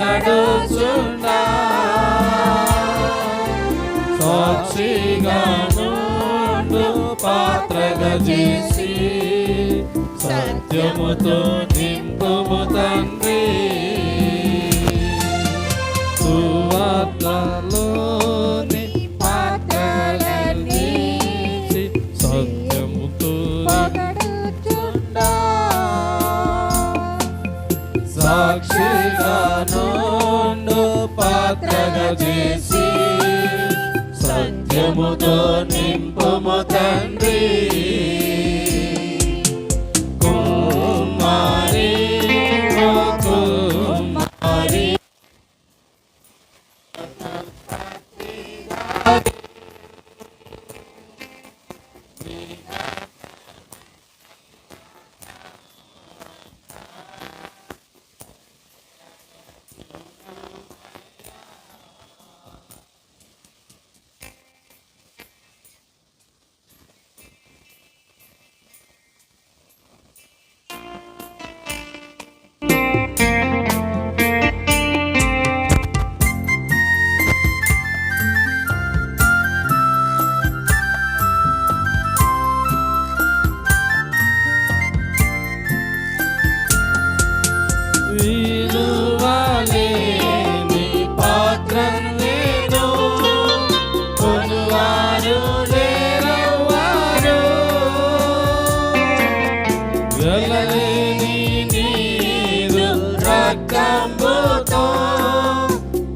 పొగడుచున్నా సాక్షిగా నుండు పాత్రగా చేసి సత్యముతో నింపుము తండ్రి. సువార్తలోని పాత్రలన్నీ సత్యముతో పొగడుచున్నా సాక్షిగా నుండు పాత్రగా చేసి సత్యముతో నింపుము తండ్రి. కుమారి ఓ కుమారి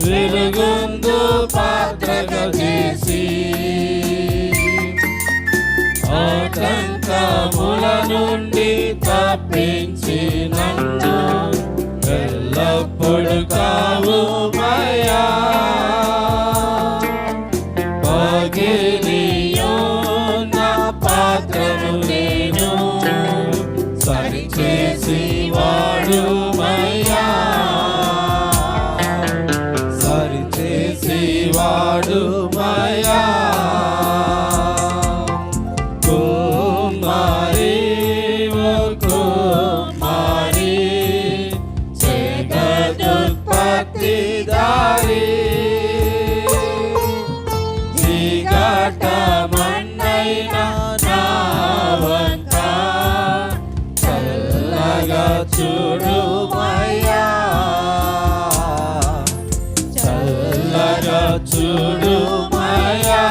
వెలుగుందు పాత్రగా చేసి ఆటంకముల నుండి తప్పించి నన్ను ఎల్లప్పుడు కావు మయా పగిలియో నా పాత్రను నేను సరిచేసి వాడు మయా వాడు మయా. కుమారి ఓ కుమారి జగదుత్పత్తి దారి జిగటమన్నైన నా వంక చల్లగా చూడు మయా చూడు మయా.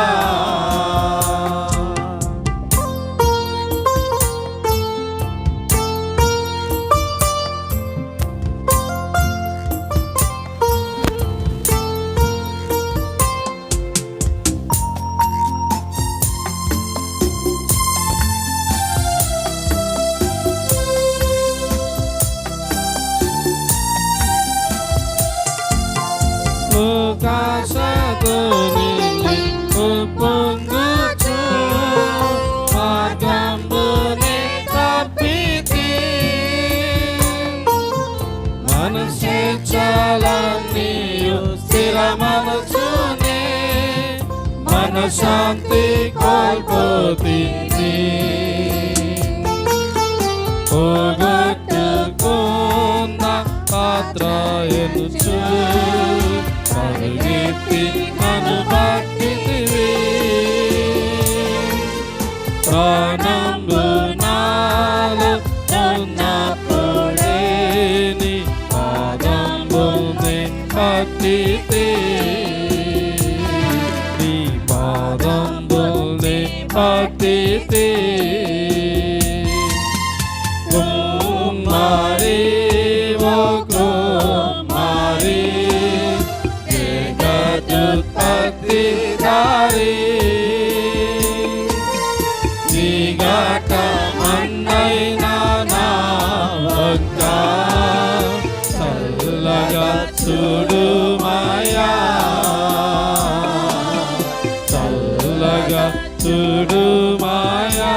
శాంతి కోల్పోతిని పోగొట్టుకున్న పాత్ర ఎనుచు పరిగెత్తి నన్ను పట్టితివి ప్రాణంబు నాలో ఉన్నప్పుడే నీ పాదంబు నేను పట్టితి నీ పాదంబు నేను పట్టితి కుమారి ఓ కుమారి జగదుత్పత్తి దారి ఘట మన్నైనా నా వంక చల్లగా చూడు మాయా చల్లగా చూడు మాయా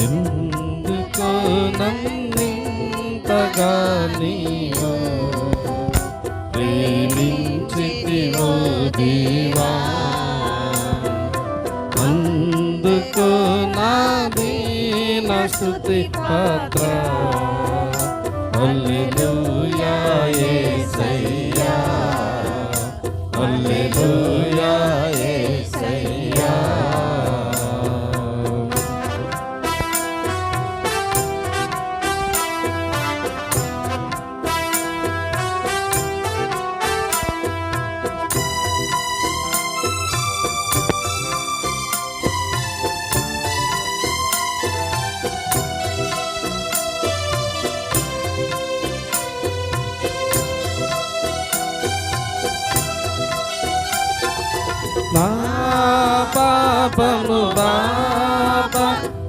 ఎందుకో నన్నింతగా నీవు ప్రేమించితివో దేవా అందుకు నా దీన స్తుతి పాత్ర హల్లెలూయా యేసయ్యా హల్లెలూయా యేసయ్యా నా పాపము బాప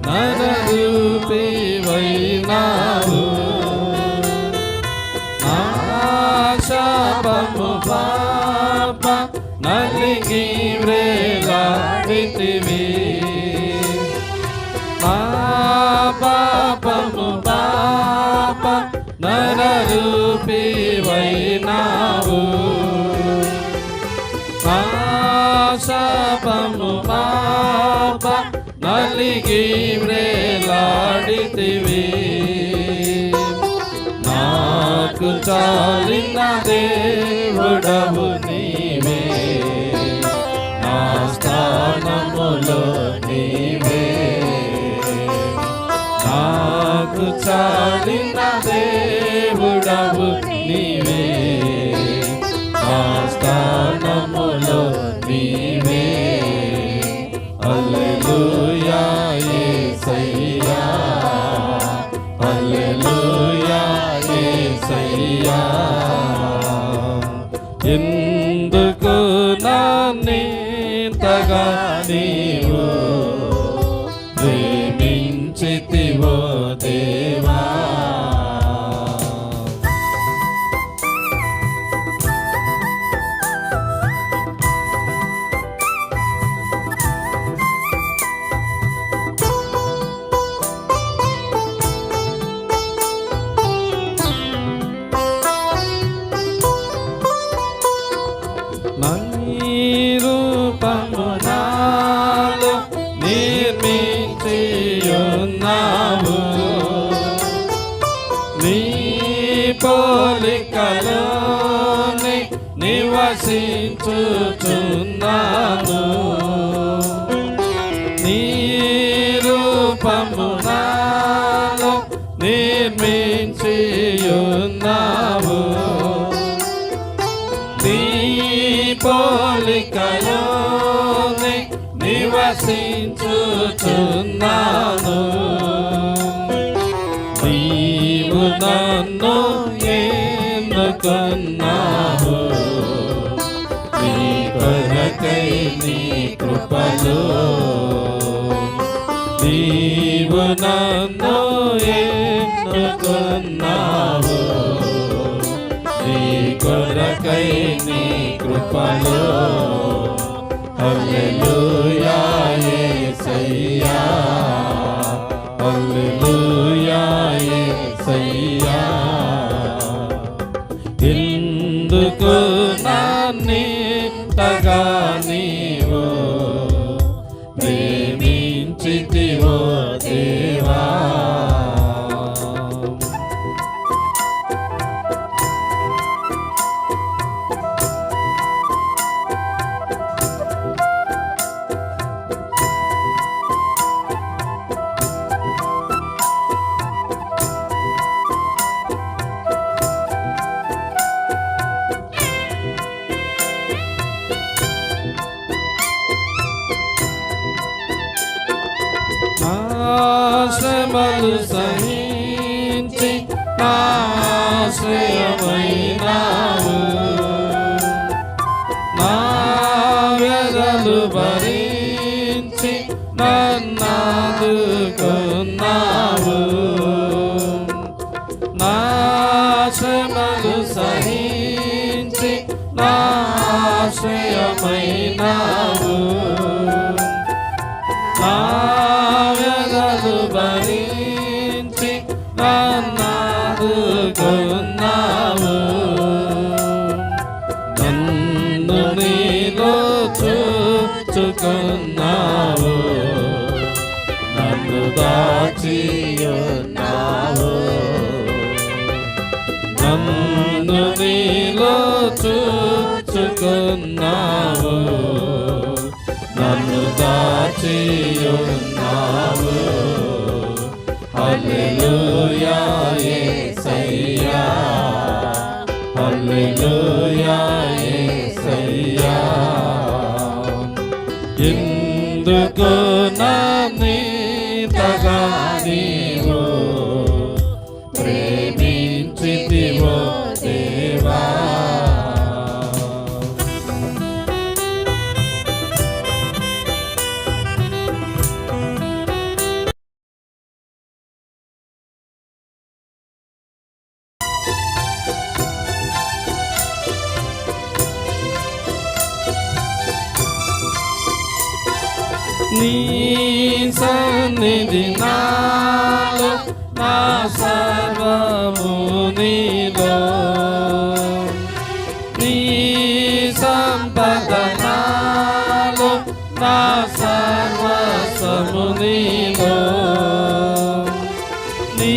నరరూపివైనావు నా శాపము బాప నలిగి వ్రేలాడితివి నా పాపము బాప నరరూపివైనావు శాపము పాప నలిగి వ్రేలాడితివి నాకు చాలిన దేవుడవు నీవే నా స్థానములో నీవే నాకు చాలిన దేవుడవు నీవే నా స్థానములో నీవే హల్లెలూయా యేసయ్యా హల్లెలూయా యేసయ్యా ఎందుకు నన్నింతగా నీవు ప్రేమించితివో దేవా రూపము నాలో నిర్మించియున్నావు నీ పోలికలోనే నివసించుచున్నాను నీ రూపము నాలో నిర్మించియున్నావు నీ పోలికలోనే నివసించుచున్నాను నీవు నన్ను ఎన్నుకున్నావు నీ కొరకై నీ కృపలో నీవు నన్ను ఎన్నుకున్నావు నీ కొరకై నీ కృపలో హల్లెలూయా యేసయ్యా హల్లెలూయా యేసయ్యా ఎందుకు నన్నింతగా నీవు ప్రేమించితివో దేవా శ్రమలు సహించి ఆశ్రయమైనావు నా వ్యధలు భరించి నన్నాదుకున్నావు నా శ్రమలు సహించి నా ఆశ్రయమైనావు నా వ్యధలు భరించి నన్నాదుకున్నావు నన్ను నీలో చూచుకున్నావు నన్ను దాచియున్నావు నన్ను నీలో చూచుకున్నావు నన్ను దాచియున్నావు హల్లెలూయా యేసయ్యా హల్లెలూయా యేసయ్యా ఎందుకు నన్నింతగా నీవు ప్రేమించితివో దేవా నీ సన్నిధి నాలో నా సర్వము నీలో నీ సంపద నాలో నా సర్వస్వము నీలో నీ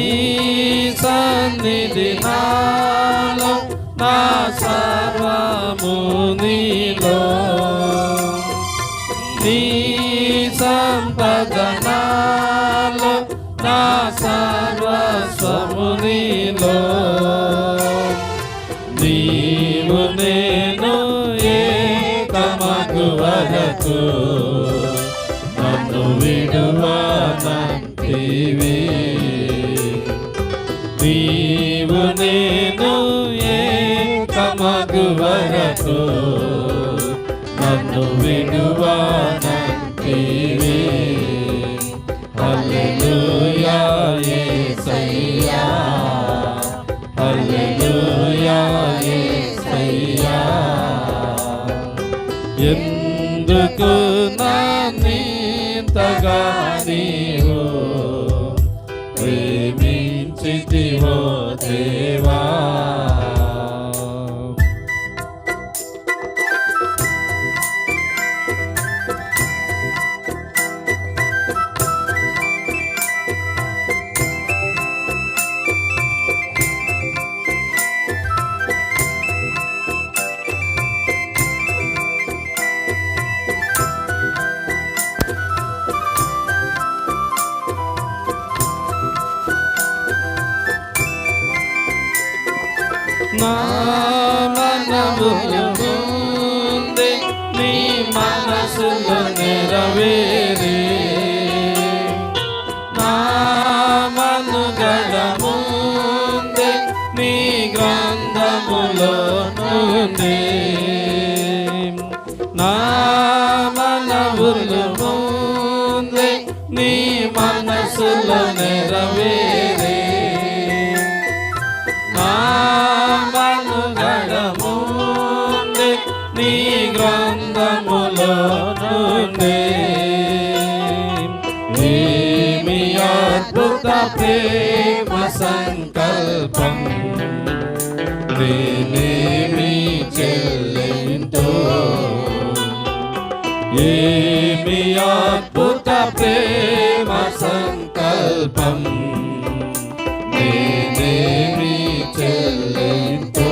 సన్నిధి నాలో నా సర్వము నీలో నీ సంపద నాలో నా సర్వస్వము నీలో నీవు నేను ఏకమగు వరకు నన్ను విడువనంటివి నీవు నేను ఏకమగు వరకు నన్ను విడువనంటివి హల్లెలూయా యేసయ్యా హల్లెలూయా యేసయ్యా ఎందుకు నన్నింతగా నీవు ప్రేమించితివో దేవా నా మనవులు ముందే నీ మనసులో నెరవేరే నా మనుగడ ముందే నీ గ్రంథములో నుండి నా మనవులు ముందే నీ మనసులో నెరవేరే నా మనుగడ ముందే నీ గ్రంథములో నుండి ఏమి అద్భుత ప్రేమ సంకల్పం నేనేమి చెల్లింతో ఏమి అద్భుత ప్రేమ సంకల్పం నేనేమి చెల్లింతో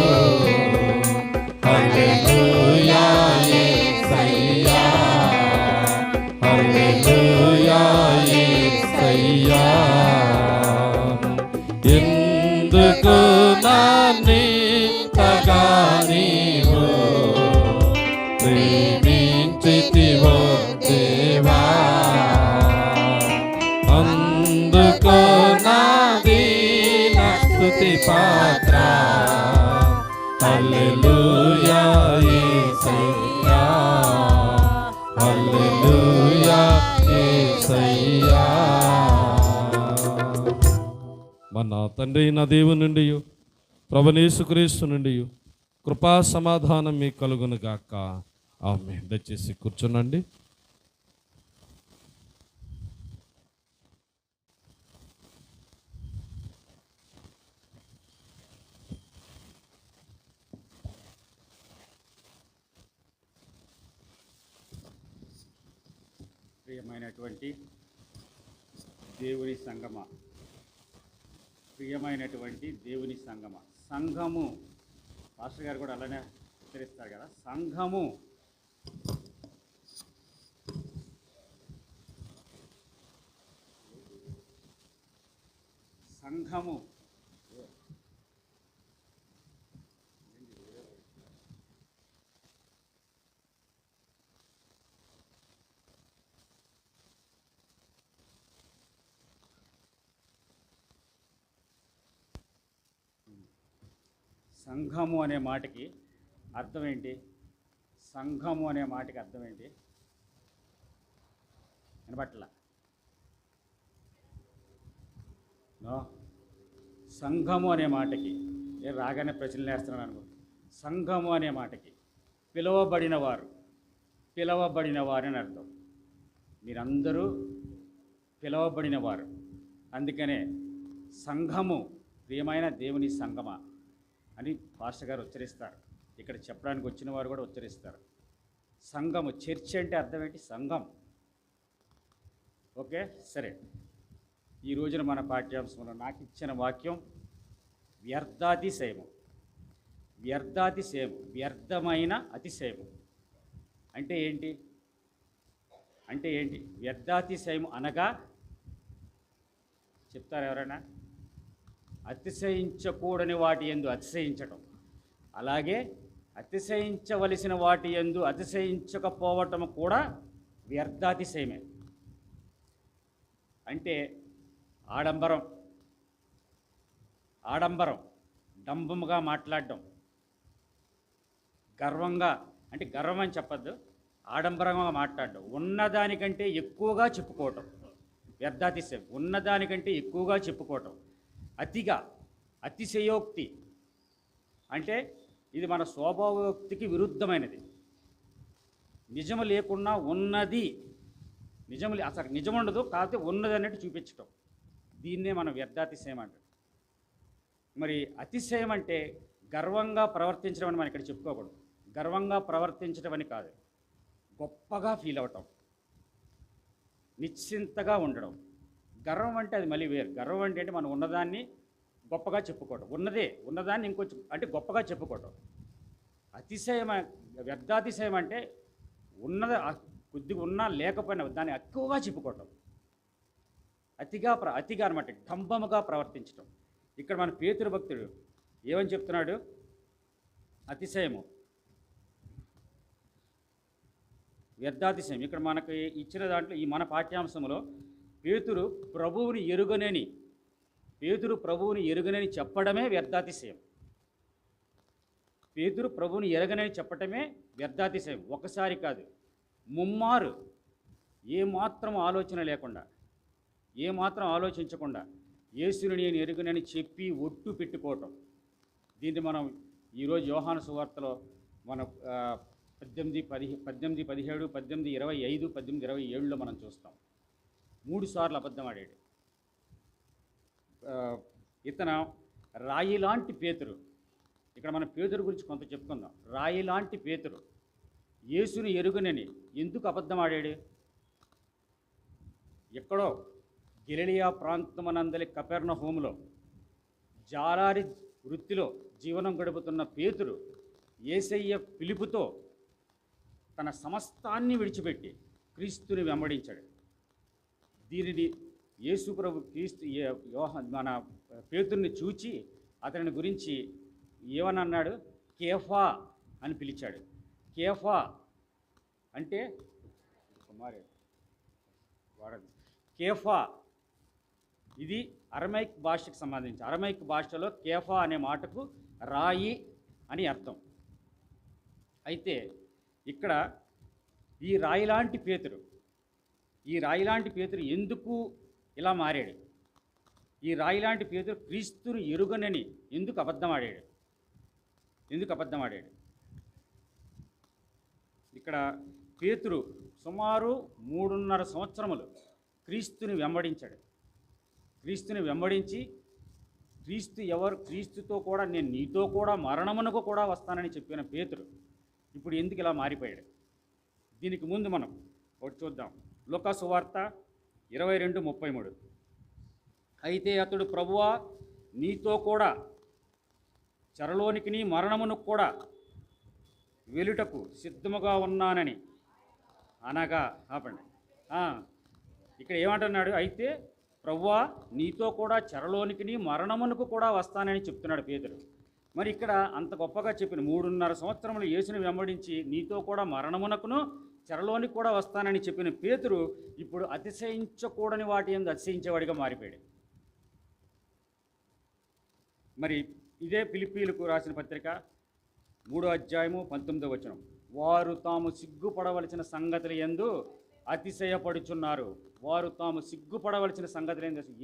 హల్లెలూయా యేసయ్యా హల్లెలూయా యేసయ్యా ఎందుకు నన్నింతగా నీవు ప్రేమించితివో దేవా అందుకో నా దీన స్తుతి పాత్ర హల్లెలూయా యేసయ్యా హల్లెలూయా యేసయ్యా. మన తండ్రి నా దేవుని నుండి ప్రభువైన యేసుక్రీస్తు నుండి కృపా సమాధానం మీకు కలుగును గాక. ఆమేన్. దయచేసి కూర్చోనండి. ప్రియమైనటువంటి దేవుని సంగమ, ప్రియమైనటువంటి దేవుని సంగమ, సంఘము పాస్టర్ గారు కూడా అలానే ఉచ్చరిస్తారు కదా, సంఘము సంఘము సంఘము అనే మాటకి అర్థం ఏంటి? సంఘము అనే మాటకి అర్థం ఏంటి? వినబట్ల సంఘము అనే మాటకి నేను రాగానే ప్రశ్నలు వేస్తున్నాను అనుకో. సంఘము అనే మాటకి పిలువబడిన వారు అని అర్థం. మీరందరూ పిలువబడిన వారు. అందుకనే సంఘము ప్రియమైన దేవుని సంగమా అని పాస్టర్ గారు ఉచ్చరిస్తారు. ఇక్కడ చెప్పడానికి వచ్చిన వారు కూడా ఉచ్చరిస్తారు. సంఘము, చర్చ్ అంటే అర్థం ఏంటి? సంఘం. ఓకే, సరే. ఈ రోజున మన పాఠ్యాంశంలో నాకు ఇచ్చిన వాక్యం వ్యర్థాతిశయము. వ్యర్థమైన అతిశయము అంటే ఏంటి? వ్యర్థాతిశయము అనగా చెప్తారు ఎవరైనా? అతిశయించకూడని వాటి యందు అతిశయించటం, అలాగే అతిశయించవలసిన వాటి యందు అతిశయించకపోవటం కూడా వ్యర్థాతిశయమే. అంటే ఆడంబరం, డంబముగా మాట్లాడడం, గర్వంగా, అంటే గర్వం అని చెప్పద్దు, ఆడంబరంగా మాట్లాడడం, ఉన్నదానికంటే ఎక్కువగా చెప్పుకోవటం వ్యర్థాతిశయం. ఉన్నదానికంటే ఎక్కువగా చెప్పుకోవటం, అతిగా, అతిశయోక్తి అంటే ఇది మన స్వభావోక్తికి విరుద్ధమైనది. నిజము లేకున్నా ఉన్నది, అసలు నిజం ఉండదు, కాకపోతే ఉన్నది అన్నట్టు చూపించటం, దీన్నే మనం వ్యర్థాతిశయం అంటాం. మరి అతిశయం అంటే గర్వంగా ప్రవర్తించడం అని మనం ఇక్కడ చెప్పుకోకూడదు. గర్వంగా ప్రవర్తించడం అని కాదు, గొప్పగా ఫీల్ అవటం, నిశ్చింతగా ఉండడం. గర్వం అంటే అది మళ్ళీ వేరు. గర్వం అంటే మనం ఉన్నదాన్ని గొప్పగా చెప్పుకోవటం, ఉన్నదాన్ని ఇంకొంచెం అంటే గొప్పగా చెప్పుకోవటం. అతిశయం, వ్యర్థాతిశయం అంటే ఉన్నది కొద్దిగా ఉన్నా లేకపోయినా దాన్ని ఎక్కువగా చెప్పుకోవటం, అతిగా అనమాట, డంబముగా ప్రవర్తించటం. ఇక్కడ మన పేతురు భక్తుడు ఏమని చెప్తున్నాడు? అతిశయము, వ్యర్థాతిశయం. ఇక్కడ మనకి ఇచ్చిన దాంట్లో ఈ మన పాఠ్యాంశంలో పేతురు ప్రభువుని ఎరుగనని చెప్పడమే వ్యర్థాతిశయం. పేతురు ప్రభువుని ఎరగనని చెప్పటమే వ్యర్థాతిశయం. ఒకసారి కాదు, ముమ్మారు, ఏమాత్రం ఆలోచన లేకుండా ఏమాత్రం ఆలోచించకుండా యేసుని నేను ఎరుగునని చెప్పి ఒట్టు పెట్టుకోవటం. దీన్ని మనం ఈరోజు యోహాను సువార్తలో మన 18:17, 18:25, 18:27లో మనం చూస్తాం. 3 సార్లు అబద్ధం ఆడాడు. ఇతను రాయి లాంటి పేతురు. ఇక్కడ మన పేతురు గురించి కొంత చెప్పుకుందాం. రాయి లాంటి పేతురు యేసుని ఎరుగునని ఎందుకు అబద్ధం ఆడాడు? ఎక్కడో గలిలయ ప్రాంతమనందలి కపెర్నహూములో జాలారి వృత్తిలో జీవనం గడుపుతున్న పేతురు యేసయ్య పిలుపుతో తన సమస్తాన్ని విడిచిపెట్టి క్రీస్తుని వెంబడించాడు. దీనిని యేసు ప్రభు క్రీస్తు మన పేతుర్ని చూచి అతని గురించి ఏమన్నాడు? కేఫా అని పిలిచాడు. కేఫా అంటే కుమారే వాడదు. కేఫా ఇది అరమైక్ భాషకు సంబంధించి. అరమైక్ భాషలో కేఫా అనే మాటకు రాయి అని అర్థం. అయితే ఇక్కడ ఈ రాయిలాంటి పేతురు ఎందుకు ఇలా మారాడు? ఈ రాయిలాంటి పేతురు క్రీస్తుని ఎరుగనని ఎందుకు అబద్ధం ఆడాడు? ఇక్కడ పేతురు సుమారు 3.5 సంవత్సరములు క్రీస్తుని వెంబడించి క్రీస్తుతో కూడా నేను నీతో కూడా మరణమునకు కూడా వస్తానని చెప్పిన పేతురు ఇప్పుడు ఎందుకు ఇలా మారిపోయాడు? దీనికి ముందు మనం ఒకటి చూద్దాం. లూకా సువార్త 22:33. అయితే అతడు, ప్రభువా, నీతో కూడా చెరలోనికి నీ మరణమునకు కూడా వెలుటకు సిద్ధముగా ఉన్నానని అనగా. ఆపండి. ఇక్కడ ఏమంటున్నాడు? అయితే ప్రభువా, నీతో కూడా చెరలోనికి నీ మరణమునకు కూడా వస్తానని చెప్తున్నాడు పేతురు. మరి ఇక్కడ అంత గొప్పగా చెప్పిన 3.5 సంవత్సరములు యేసుని వెంబడించి నీతో కూడా మరణమునకును చెరలోనికి కూడా వస్తానని చెప్పిన పేతురు ఇప్పుడు అతిశయించకూడని వాటి యందు అతిశయించేవాడిగా మారిపోయాడు. మరి ఇదే ఫిలిప్పీయులకు రాసిన పత్రిక 3:19. వారు తాము సిగ్గుపడవలసిన సంగతుల యందు అతిశయపడుచున్నారు.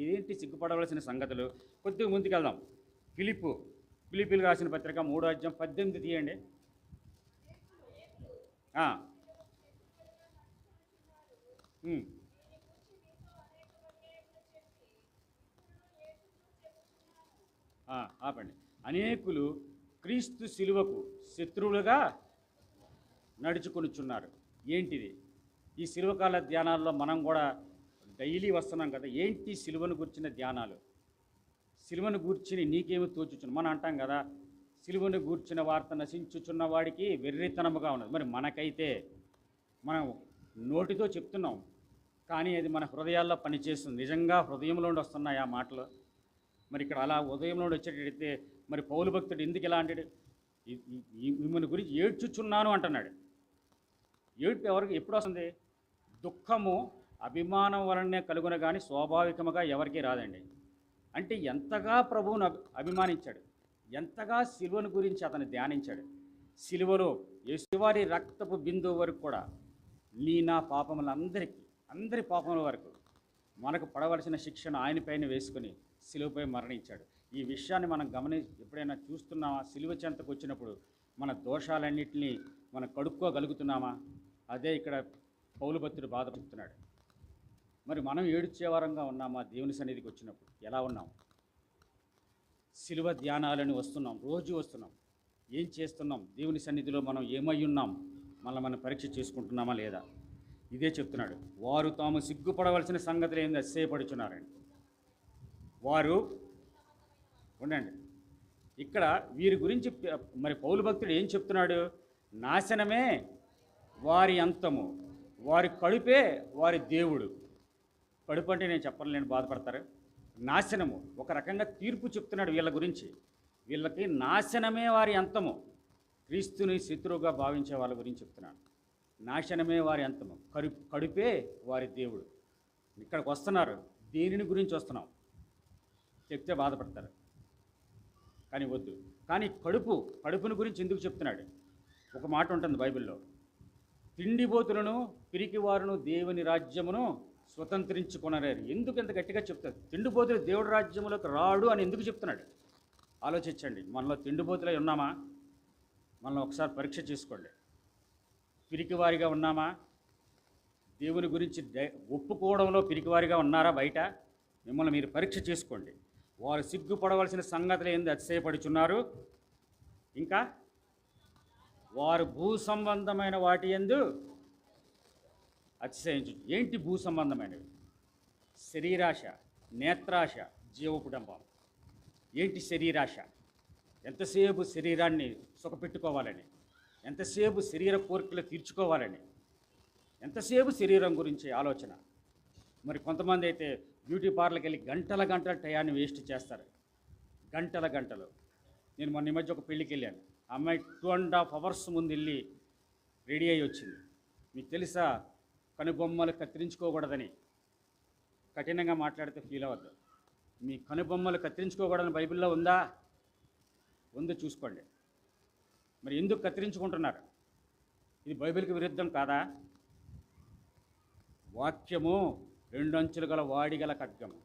ఏంటి సిగ్గుపడవలసిన సంగతులు? కొద్దిగా ముందుకెళ్దాం. ఫిలిప్పీయులకు రాసిన పత్రిక 3:18 తీయండి. ఆపండి. అనేకులు క్రీస్తు శిలువకు శత్రువులుగా నడుచుకొనుచున్నారు. ఏంటిది? ఈ శిలువకాల ధ్యానాల్లో మనం కూడా డైలీ వస్తున్నాం కదా. ఏంటి శిలువను గూర్చిన ధ్యానాలు? శిలువను గూర్చిని నీకేమి తోచుచున్న? మనం అంటాం కదా, శిలువను గూర్చిన వార్త నశించుచున్న వాడికి వెర్రితనముగా ఉన్నది. మరి మనకైతే మనం నోటితో చెప్తున్నాం, కానీ అది మన హృదయాల్లో పనిచేస్తుంది. నిజంగా హృదయంలో నుండి వస్తున్నాయి ఆ మాటలు. మరి ఇక్కడ అలా ఉదయంలో వచ్చేటట్టయితే మరి పౌలు భక్తుడు ఎందుకు ఇలా అంటాడు? మిమ్మల్ని గురించి ఏడ్చుచున్నాను అంటున్నాడు. ఏడ్పు ఎవరికి ఎప్పుడు వస్తుంది? దుఃఖము అభిమానం వలనే కలుగున కానీ స్వాభావికముగా ఎవరికీ రాదండి. అంటే ఎంతగా ప్రభువును అభిమానించాడు, ఎంతగా శిలువను గురించి అతను ధ్యానించాడు. శిలువలో యేసువారి రక్తపు బిందువు వరకు కూడా నా పాపములందరికీ, అందరి పాపముల వరకు మనకు పడవలసిన శిక్షను ఆయనపైన వేసుకుని శిలువపై మరణించాడు. ఈ విషయాన్ని మనం ఎప్పుడైనా చూస్తున్నామా? శిలువ చెంతకు వచ్చినప్పుడు మన దోషాలన్నింటినీ మనం కడుక్కోగలుగుతున్నామా? అదే ఇక్కడ పౌలు భక్తుడు బాధ చెప్తున్నాడు. మరి మనం ఏడ్చేవారంగా ఉన్నామా? దేవుని సన్నిధికి వచ్చినప్పుడు ఎలా ఉన్నాం? శిలువ ధ్యానాలని వస్తున్నాం, రోజు వస్తున్నాం. ఏం చేస్తున్నాం? దేవుని సన్నిధిలో మనం ఏమై ఉన్నాం? మనం పరీక్ష చేసుకుంటున్నామా లేదా? ఇదే చెప్తున్నాడు. వారు తాము సిగ్గుపడవలసిన సంగతులు ఏంది అతిశయపడుచున్నారండి. వారు ఉండండి. ఇక్కడ వీరి గురించి మరి పౌలు భక్తుడు ఏం చెప్తున్నాడు? నాశనమే వారి అంతము, వారి కడుపే వారి దేవుడు. కడుపు అంటే నేను చెప్పలేను, బాధపడతారు. నాశనము ఒక రకంగా తీర్పు చెప్తున్నాడు వీళ్ళ గురించి. వీళ్ళకి నాశనమే వారి అంతము. క్రీస్తుని శత్రువుగా భావించే వాళ్ళ గురించి చెప్తున్నాడు. నాశనమే వారి అంతము, కడుపే వారి దేవుడు. ఇక్కడికి వస్తున్నారు, దేనిని గురించి వస్తున్నాం చెప్తే బాధపడతారు, కానీ వద్దు. కానీ కడుపుని గురించి ఎందుకు చెప్తున్నాడు? ఒక మాట ఉంటుంది బైబిల్లో, తిండిబోతులను పిరికివారును దేవుని రాజ్యమును స్వతంత్రించుకొనలేరు. ఎందుకు ఇంత గట్టిగా చెప్తారు? తిండిపోతులు దేవుడి రాజ్యంలోకి రాడు అని ఎందుకు చెప్తున్నాడు? ఆలోచించండి. మనలో తిండిపోతులై ఉన్నామా? మనలో ఒకసారి పరీక్ష చేసుకోండి. పిరికివారిగా ఉన్నామా? దేవుని గురించి ఒప్పుకోవడంలో పిరికివారిగా ఉన్నారా? బయట మిమ్మల్ని మీరు పరీక్ష చేసుకోండి. వారు సిగ్గుపడవలసిన సంగతులు ఏంది అతిశయపడుచున్నారు. ఇంకా వారు భూ సంబంధమైన వాటి యందు అతిశయించు. ఏంటి భూ సంబంధమైనవి? శరీరాశ, నేత్రాశ, జీవపుడంబం. ఏంటి శరీరాశ? ఎంతసేపు శరీరాన్ని సుఖపెట్టుకోవాలని, ఎంతసేపు శరీర కోరికలు తీర్చుకోవాలని, ఎంతసేపు శరీరం గురించి ఆలోచన. మరి కొంతమంది అయితే బ్యూటీ పార్లర్కి వెళ్ళి గంటల గంటల టయాన్ని వేస్ట్ చేస్తారు. గంటల గంటలు. నేను మొన్న ఈ మధ్య ఒక పెళ్ళికి వెళ్ళాను. ఆ అమ్మాయి 2.5 hours ముందు వెళ్ళి రెడీ అయ్యి వచ్చింది. మీకు తెలుసా, కనుబొమ్మలు కత్తిరించుకోకూడదని. కఠినంగా మాట్లాడితే ఫీల్ అవ్వద్దు. మీ కనుబొమ్మలు కత్తిరించుకోకూడదని బైబిల్లో ఉందా? ఉందో చూసుకోండి. మరి ఎందుకు కత్తిరించుకుంటున్నారు? ఇది బైబిల్కి విరుద్ధం కాదా? వాక్యము 2 అంచులు గల వాడిగల ఖడ్గము.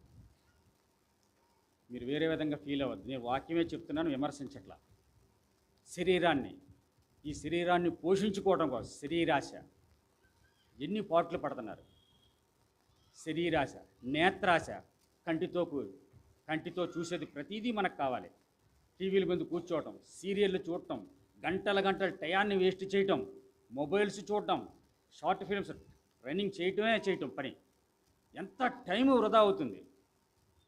మీరు వేరే విధంగా ఫీల్ అవ్వద్దు. నేను వాక్యమే చెప్తున్నాను, విమర్శించట్లా. ఈ శరీరాన్ని పోషించుకోవడం కోసం శరీరాశ. ఎన్ని పాటలు పడుతున్నారు. శరీరాశ, నేత్రాశ, కంటితో చూసేది ప్రతిదీ మనకు కావాలి. టీవీల మీద కూర్చోవటం, సీరియళ్ళు చూడటం, గంటల గంటల టయాన్ని వేస్ట్ చేయటం, మొబైల్స్ చూడటం, షార్ట్ ఫిల్మ్స్ రన్నింగ్ చేయటం పని. ఎంత టైం వృధా అవుతుంది.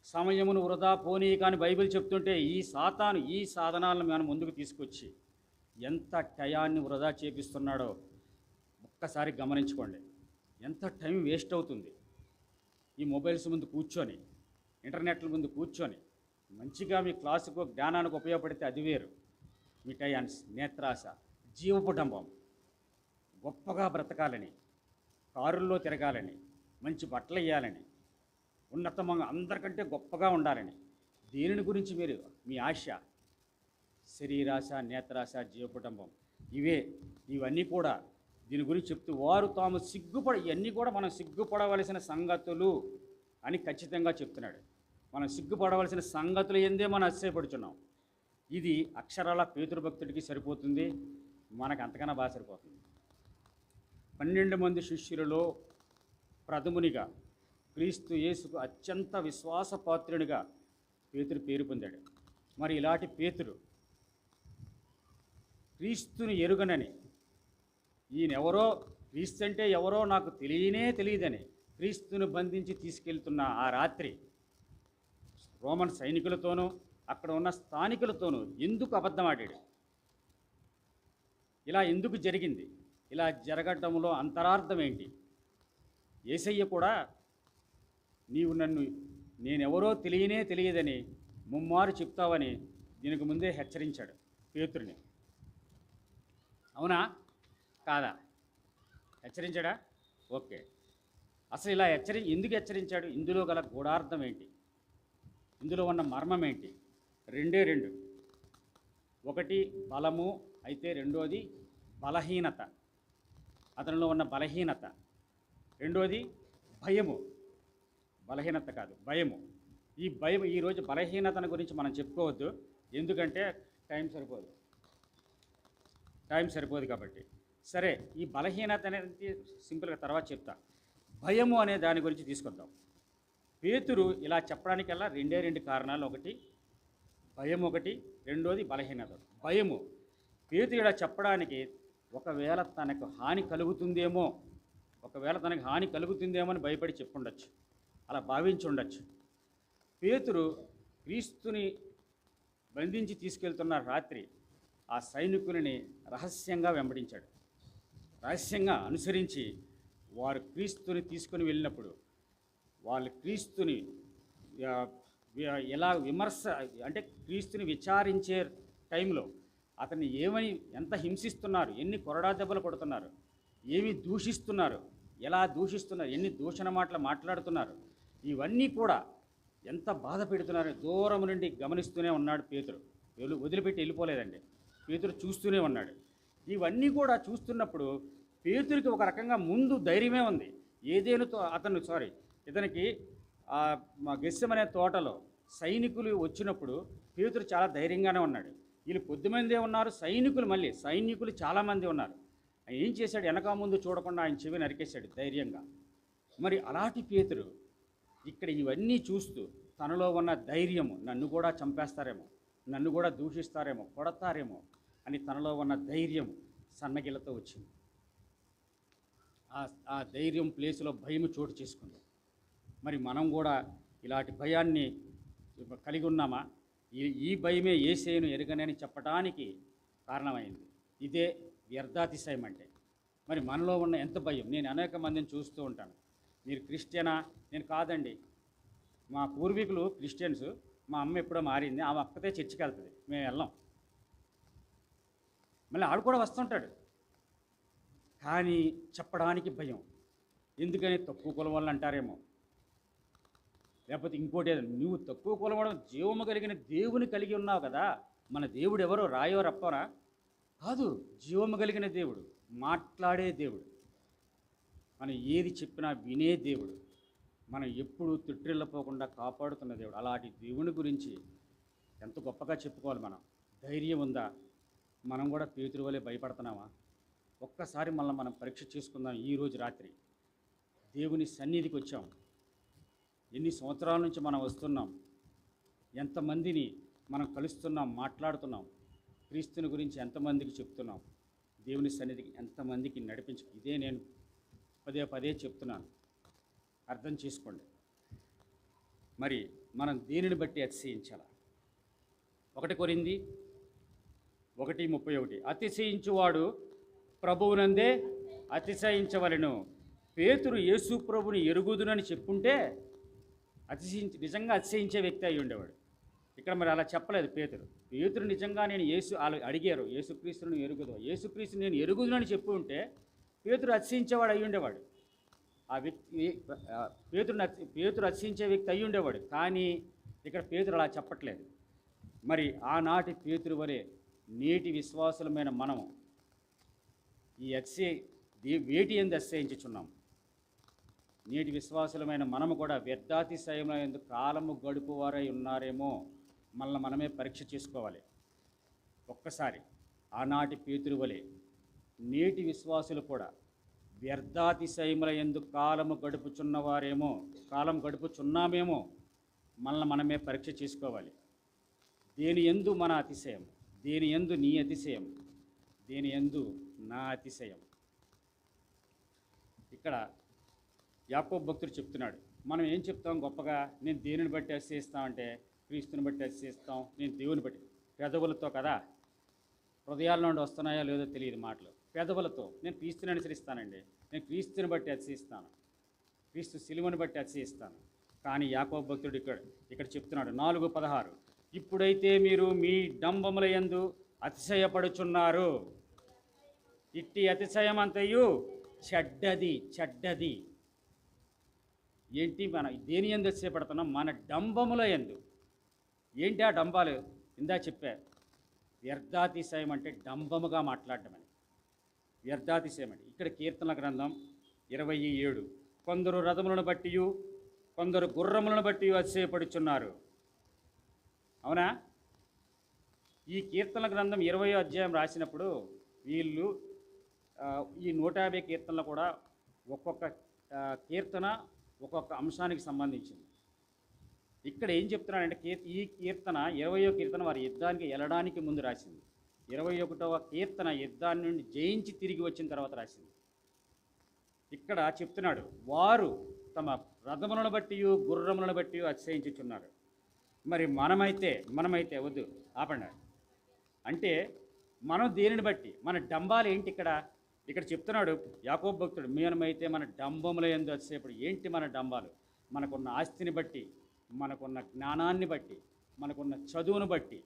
సమయమును వృధా పోనీ కానీ బైబిల్ చెప్తుంటే ఈ సాతాను ఈ సాధనాలను మనం ముందుకు తీసుకొచ్చి ఎంత టయాన్ని వృధా చేపిస్తున్నాడో ఒక్కసారి గమనించుకోండి. ఎంత టైం వేస్ట్ అవుతుంది. ఈ మొబైల్స్ ముందు కూర్చొని, ఇంటర్నెట్ల ముందు కూర్చొని మంచిగా మీ క్లాసుకు జ్ఞానానికి ఉపయోగపడితే అది వేరు. మీ టయాన్స్, నేత్రాశ, జీవపుడంబం. గొప్పగా బ్రతకాలని, కారుల్లో తిరగాలని, మంచి బట్టలు వేయాలని, ఉన్నతమంగా అందరికంటే గొప్పగా ఉండాలని. దేనిని గురించి మీరు మీ ఆశ? శరీరాశ, నేత్రాశ, జీవకుటుంబం. ఇవన్నీ కూడా దీని గురించి చెప్తూ వారు తాము ఇవన్నీ కూడా మనం సిగ్గుపడవలసిన సంగతులు అని ఖచ్చితంగా చెప్తున్నాడు. మనం సిగ్గుపడవలసిన సంగతులు ఏందే మనం అతిశయపడుచున్నాం. ఇది అక్షరాల పేతురు భక్తుడికి సరిపోతుంది, మనకు అంతకన్నా బాగా సరిపోతుంది. 12 మంది శిష్యులలో ప్రథమునిగా, క్రీస్తు యేసుకు అత్యంత విశ్వాసపాత్రునిగా పేతురు పేరు పొందాడు. మరి ఇలాంటి పేతురు క్రీస్తుని ఎరుగనని, క్రీస్తు అంటే ఎవరో నాకు తెలియదని క్రీస్తుని బంధించి తీసుకెళ్తున్న ఆ రాత్రి రోమన్ సైనికులతోనూ అక్కడ ఉన్న స్థానికులతోనూ ఎందుకు అబద్ధమాడాడు? ఇలా ఎందుకు జరిగింది? ఇలా జరగటంలో అంతరార్థం ఏంటి? యేసయ్య కూడా నేనెవరో తెలియదని ముమ్మారు చెప్తావని దీనికి ముందే హెచ్చరించాడు పేతురుని. అవునా కాదా? హెచ్చరించాడా? ఓకే. అసలు ఇలా ఎందుకు హెచ్చరించాడు? ఇందులో గల గూఢార్థం ఏంటి? ఇందులో ఉన్న మర్మం ఏంటి? 2 ఒకటి బలము, అయితే రెండోది బలహీనత. అతనిలో ఉన్న బలహీనత. రెండోది భయము. బలహీనత కాదు, భయము. ఈ భయం, ఈరోజు బలహీనతను గురించి మనం చెప్పుకోవద్దు, ఎందుకంటే టైం సరిపోదు కాబట్టి. సరే, ఈ బలహీనత అనేది సింపుల్గా తర్వాత చెప్తా. భయము అనే దాని గురించి తీసుకొద్దాం. పేతురు ఇలా చెప్పడానికల్లా 2 కారణాలు. ఒకటి భయం, ఒకటి రెండోది బలహీనత. భయము. పేతురు ఇలా చెప్పడానికి ఒకవేళ తనకు హాని కలుగుతుందేమో అని భయపడి చెప్పుండొచ్చు, అలా భావించి ఉండొచ్చు. పేతురు క్రీస్తుని బంధించి తీసుకెళ్తున్న రాత్రి ఆ సైనికులని రహస్యంగా వెంబడించాడు. రహస్యంగా అనుసరించి వారు క్రీస్తుని తీసుకుని వెళ్ళినప్పుడు వాళ్ళు క్రీస్తుని ఎలా క్రీస్తుని విచారించే టైంలో అతన్ని ఎంత హింసిస్తున్నారు, ఎన్ని కొరడా దెబ్బలు కొడుతున్నారు, ఏమి దూషిస్తున్నారు, ఎలా దూషిస్తున్నారు, ఎన్ని దూషణ మాటలు మాట్లాడుతున్నారు, ఇవన్నీ కూడా ఎంత బాధ పెడుతున్నారు దూరం నుండి గమనిస్తూనే ఉన్నాడు పేతురు. వదిలిపెట్టి వెళ్ళిపోలేదండి. పేతురు చూస్తూనే ఉన్నాడు. ఇవన్నీ కూడా చూస్తున్నప్పుడు పేతురికి ఒక రకంగా ముందు ధైర్యమే ఉంది. ఇతనికి మా గెస్సెమనే తోటలో సైనికులు వచ్చినప్పుడు పేతురు చాలా ధైర్యంగానే ఉన్నాడు. వీళ్ళు కొద్దిమందే ఉన్నారు, సైనికులు చాలామంది ఉన్నారు. ఆయన ఏం చేశాడు? వెనక ముందు చూడకుండా ఆయన చెవి నరికేశాడు ధైర్యంగా. మరి అలాంటి పేతురు ఇక్కడ ఇవన్నీ చూస్తూ తనలో ఉన్న ధైర్యము, నన్ను కూడా చంపేస్తారేమో, నన్ను కూడా దూషిస్తారేమో, కొడతారేమో అని తనలో ఉన్న ధైర్యం సన్నగిల్లతో వచ్చింది. ఆ ధైర్యం ప్లేసులో భయము చోటు చేసుకుంది. మరి మనం కూడా ఇలాంటి భయాన్ని కలిగి ఉన్నామా? ఈ భయమే యేసేను ఎరుగనని చెప్పడానికి కారణమైంది. ఇదే వ్యర్థాతిశయం అంటే. మరి మనలో ఉన్న ఎంత భయం! నేను అనేక మందిని చూస్తూ ఉంటాను. మీరు క్రిస్టియనా? నేను కాదండి. మా పూర్వీకులు క్రిస్టియన్స్, మా అమ్మ ఎప్పుడో మారింది, ఆమె అక్కతే చర్చికి వెళ్తుంది, మేము వెళ్ళాం. మళ్ళీ ఆడు కూడా వస్తుంటాడు, కానీ చెప్పడానికి భయం. ఎందుకని? తక్కువ కులం వాళ్ళు అంటారేమో, లేకపోతే ఇంకోటి ఏదో. నువ్వు తక్కువ కులం వాడు, జీవము కలిగిన దేవుని కలిగి ఉన్నావు కదా. మన దేవుడు ఎవరో రాయో రప్పరా? కాదు, జీవము కలిగిన దేవుడు, మాట్లాడే దేవుడు, మనం ఏది చెప్పినా వినే దేవుడు, మనం ఎప్పుడు తుట్టిల్లపోకుండా కాపాడుతున్న దేవుడు. అలాంటి దేవుని గురించి ఎంత గొప్పగా చెప్పుకోవాలి. మనం ధైర్యం ఉందా? మనం కూడా పేతురు వలె భయపడుతున్నామా? ఒక్కసారి మనం పరీక్ష చేసుకుందాం. ఈరోజు రాత్రి దేవుని సన్నిధికి వచ్చాం. ఎన్ని సంవత్సరాల నుంచి మనం వస్తున్నాం, ఎంతమందిని మనం కలుస్తున్నాం, మాట్లాడుతున్నాం, క్రీస్తుని గురించి ఎంతమందికి చెప్తున్నాం, దేవుని సన్నిధికి ఎంతమందికి నడిపించు. ఇదే నేను పదే చెప్తున్నాను, అర్థం చేసుకోండి. మరి మనం దేనిని బట్టి అతిశయించాలా? 1 కొరింథీ 1:31, అతిశయించువాడు ప్రభువునందే అతిశయించవలెను. పేతురు యేసు ప్రభుని ఎరుగుదునని చెప్పుంటే నిజంగా అతిశయించే వ్యక్తి అయి ఉండేవాడు. ఇక్కడ మరి అలా చెప్పలేదు పేతురు నిజంగా నేను వాళ్ళు అడిగారు, యేసుక్రీస్తుని ఎరుగుదు, యేసుక్రీస్తు నేను ఎరుగుదునని చెప్పి ఉంటే పేతురు అతిశయించేవాడు అయి ఉండేవాడు. ఆ వ్యక్తి పేతురు అతిశయించే వ్యక్తి అయి ఉండేవాడు. కానీ ఇక్కడ పేతురు అలా చెప్పట్లేదు. మరి ఆనాటి పేతురు వలె నేటి విశ్వాసులమైన మనము ఈ వేటి ఎందు అతిశయించుచున్నాం. నేటి విశ్వాసులమైన మనము కూడా వ్యర్థాతిశయంలో ఎందుకు కాలము గడుపువారై ఉన్నారేమో మనమే పరీక్ష చేసుకోవాలి. ఒక్కసారి ఆనాటి పేతురు వలె నేటి విశ్వాసులు కూడా వ్యర్థాతిశయముల ఎందుకు కాలం గడుపుచున్నామేమో మనమే పరీక్ష చేసుకోవాలి. దేని యందు మన అతిశయం? దేని యందు నీ అతిశయం? దేని యందు నా అతిశయం? ఇక్కడ యాకోబు భక్తుడు చెప్తున్నాడు. మనం ఏం చెప్తాం గొప్పగా? నేను దేనిని బట్టి అతిశయిస్తామంటే క్రీస్తుని బట్టి అతిశయిస్తాం. నేను దేవుని బట్టి, పెదవులతో కదా, హృదయాల నుండి వస్తున్నాయో లేదో తెలియదు మాటలు. పెదవులతో నేను క్రీస్తుని అనుసరిస్తానండి, నేను క్రీస్తుని బట్టి అతిశయిస్తాను, క్రీస్తు సిలువను బట్టి అతిశయిస్తాను. కానీ యాకోబు భక్తుడు ఇక్కడ చెప్తున్నాడు 4:16, ఇప్పుడైతే మీరు మీ డంబముల యందు అతిశయపడుచున్నారు, ఇట్టి అతిశయమంతయు చెడ్డది. ఏంటి? మనం దేని యందు అతిశయపడుతున్నాం? మన డంబముల యందు. ఏంటి ఆ డంబాలు? ఇందా చెప్పా, వ్యర్థాతిశయం అంటే డంబముగా మాట్లాడటమని. వ్యర్థాతిశయం అంటే ఇక్కడ కీర్తనల గ్రంథం 27, కొందరు రథములను బట్టి కొందరు గుర్రములను బట్టి అతిశయపడుచున్నారు. అవునా? ఈ కీర్తనల గ్రంథం 20వ అధ్యాయం రాసినప్పుడు వీళ్ళు ఈ 150 కీర్తనలు కూడా ఒక్కొక్క కీర్తన ఒక్కొక్క అంశానికి సంబంధించింది. ఇక్కడ ఏం చెప్తున్నాడంటే ఈ కీర్తన 20వ కీర్తన వారి యుద్ధానికి వెళ్ళడానికి ముందు రాసింది. 21వ కీర్తన యుద్ధాన్ని నుండి జయించి తిరిగి వచ్చిన తర్వాత రాసింది. ఇక్కడ చెప్తున్నాడు, వారు తమ రథములను బట్టి గుర్రములను బట్టి అతిశయించుచున్నారు. మరి మనమైతే వద్దు, ఆపండి. అంటే మనం దేనిని బట్టి, మన డంబాలు ఏంటి? ఇక్కడ చెప్తున్నాడు యాకోబు భక్తుడు, మనమైతే మన డంబముల యందు అతిశయపడు. ఏంటి మన డంబాలు? మనకున్న ఆస్తిని బట్టి, మనకున్న జ్ఞానాన్ని బట్టి, మనకున్న చదువును బట్టి,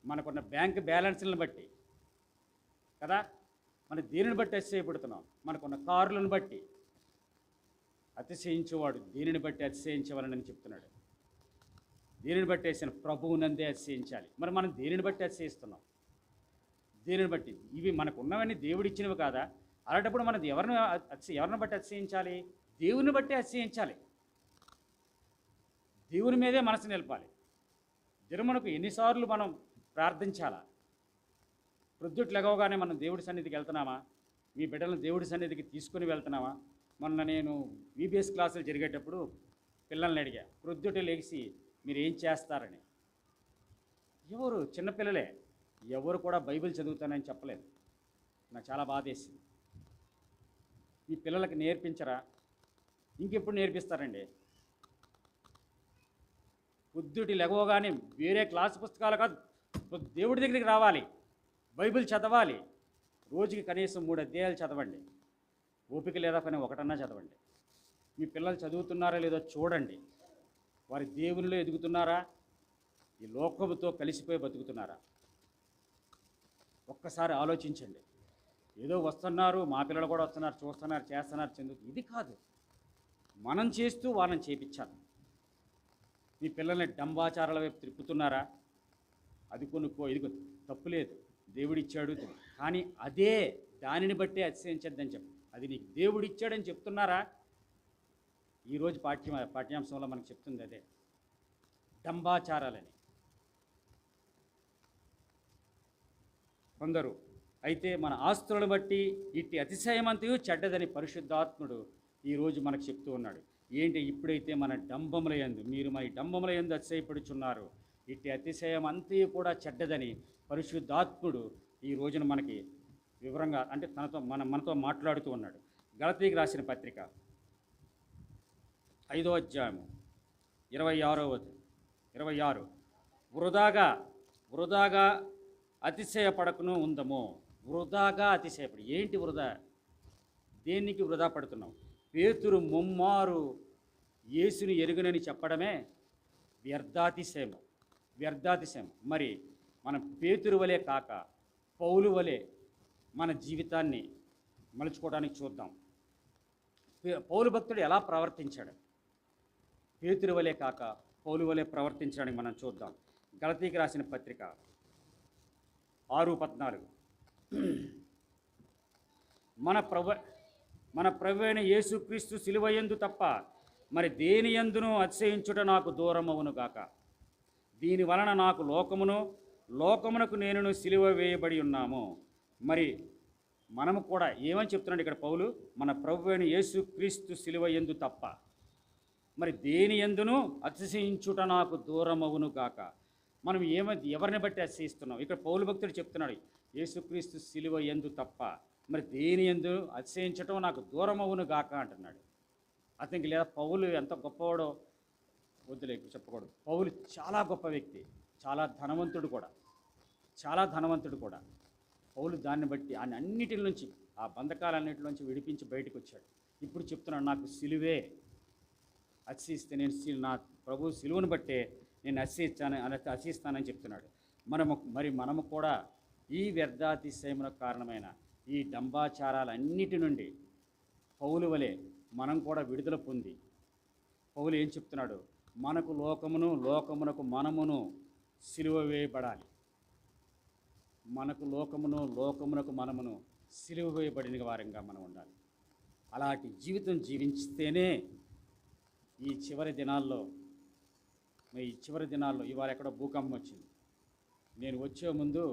మనకున్న బ్యాంక్ బ్యాలెన్స్లను బట్టి కదా. మన దేనిని బట్టి అతిశయపడుతున్నాం? మనకున్న కారులను బట్టి. అతిశయించేవాడు దేనిని బట్టి అతిశయించవాలని చెప్తున్నాడు. దేనిని బట్టి వేసిన ప్రభువునందే అతిశయించాలి. మరి మనం దేనిని బట్టి అతిశయిస్తున్నాం? దేనిని బట్టి? ఇవి మనకు ఉన్నవన్నీ దేవుడిచ్చినవి కాదా? అలాంటప్పుడు మనం ఎవరిని బట్టి అతిశయించాలి? దేవుని బట్టి అతిశయించాలి. దేవుని మీదే మనసు నిలపాలి. దినమునకు ఎన్నిసార్లు మనం ప్రార్థించాలా? ప్రొద్దుట లెగవగానే మనం దేవుడి సన్నిధికి వెళ్తున్నామా? మీ బిడ్డలను దేవుడి సన్నిధికి తీసుకుని వెళ్తున్నామా? మొన్న నేను VBS క్లాసులు జరిగేటప్పుడు పిల్లల్ని అడిగా, ప్రొద్దుట లేచి మీరు ఏం చేస్తారని. ఎవరు చిన్నపిల్లలే, ఎవరు కూడా బైబిల్ చదువుతానని చెప్పలేదు. నాకు చాలా బాధేసింది. ఈ పిల్లలకి నేర్పించరా? ఇంకెప్పుడు నేర్పిస్తారండి? పొద్దుటి లెగవగానే వేరే క్లాసు పుస్తకాలు కాదు, దేవుడి దగ్గరికి రావాలి, బైబిల్ చదవాలి. రోజుకి కనీసం 3 అధ్యాయాలు చదవండి. ఓపిక లేదా పని ఒకటన్నా చదవండి. మీ పిల్లలు చదువుతున్నారా లేదో చూడండి. వారి దేవునిలో ఎదుగుతున్నారా? ఈ లోకముతో కలిసిపోయి బతుకుతున్నారా? ఒక్కసారి ఆలోచించండి. ఏదో వస్తున్నారు, మా పిల్లలు కూడా వస్తున్నారు, చూస్తున్నారు, చేస్తున్నారు, ఇది కాదు. మనం చేస్తూ వాళ్ళని చేపించాలి. మీ పిల్లల్ని డంబాచారాల వైపు తిప్పుతున్నారా? అది కొనుక్కో, ఇది తప్పులేదు, దేవుడిచ్చాడు. కానీ అదే దానిని బట్టే అతిశయించద్దని చెప్పి, అది నీకు దేవుడిచ్చాడని చెప్తున్నారా? ఈరోజు పాఠ్యాంశంలో మనకు చెప్తుంది అదే, డంబాచారాలని. కొందరు అయితే మన ఆస్తులను బట్టి ఇట్టి అతిశయమంతయు చెడ్డదని పరిశుద్ధాత్ముడు ఈరోజు మనకు చెప్తూ ఉన్నాడు. ఏంటి? ఇప్పుడైతే మన డంబముల యందు, మీరు మన డంబముల యందు అతిశయపడుచున్నారు, ఇట్టి అతిశయం అంతయు కూడా చెడ్డదని పరిశుద్ధాత్ముడు ఈ రోజున మనకి వివరంగా, అంటే మనతో మాట్లాడుతూ ఉన్నాడు. గలతీకి రాసిన పత్రిక 5వ అధ్యాయము 26 వృధాగా అతిశయపడకును ఉందము. వృధాగా అతిశయపడి, ఏంటి వృధా? దేనికి వృధా పడుతున్నాం? పేతురు ముమ్మారు యేసుని ఎరుగనని చెప్పడమే వ్యర్థాతిశయము. మరి మనం పేతురు వలె కాక పౌలు వలె మన జీవితాన్ని మలుచుకోవడానికి చూద్దాం. పౌలు భక్తుడు ఎలా ప్రవర్తించాడు? పేతురు వలె కాక పౌలు వలె ప్రవర్తించడానికి మనం చూద్దాం. గలతీకి రాసిన పత్రిక 6:14 మన ప్రభు అయిన యేసుక్రీస్తు సిలువ యందు తప్ప మరి దేని యందును అతిశయించుట నాకు దూరమవును గాక. దీని వలన నాకు లోకమునకు నేనును సిలువ వేయబడి ఉన్నాము. మరి మనము కూడా ఏమని చెప్తున్నాడు ఇక్కడ పౌలు? మన ప్రభు అయిన యేసుక్రీస్తు సిలువ యందు తప్ప మరి దేని యందును అతిశయించుట నాకు దూరమవును గాక. మనం ఎవరిని బట్టి అతిశయిస్తున్నాం? ఇక్కడ పౌలు భక్తుడు చెప్తున్నాడు, యేసుక్రీస్తు సిలువ యందు తప్ప మరి దేని యందు అతిశయించటం నాకు దూరమవును గాక అంటున్నాడు. అతనికి లేదా పౌలు ఎంత గొప్పవాడో వద్దులే చెప్పకూడదు. పౌలు చాలా గొప్ప వ్యక్తి, చాలా ధనవంతుడు కూడా. పౌలు దాన్ని బట్టి అన్నిటి నుంచి, ఆ బంధకాలన్నిటి నుంచి విడిపించి బయటకు వచ్చాడు. ఇప్పుడు చెప్తున్నాడు, నాకు సిలువే అతిశయిస్తే నేను నా ప్రభు సిలువను బట్టే నేను అతిశయిస్తానని చెప్తున్నాడు. మనము కూడా ఈ వ్యర్థాతిశయమునకు కారణమైన ఈ డంబాచారాలన్నిటి నుండి పౌలు వలె మనం కూడా విడుదల పొంది, పౌలు ఏం చెప్తున్నాడు? మనకు లోకమునకు మనమును సిలువ వేయబడాలి. మనకు లోకమునకు మనమును సిలువ వేయబడిన వారంగా మనం ఉండాలి. అలాంటి జీవితం జీవించితేనే ఈ చివరి దినాల్లో ఇవాళ ఎక్కడో భూకంపం వచ్చింది. నేను వచ్చే ముందు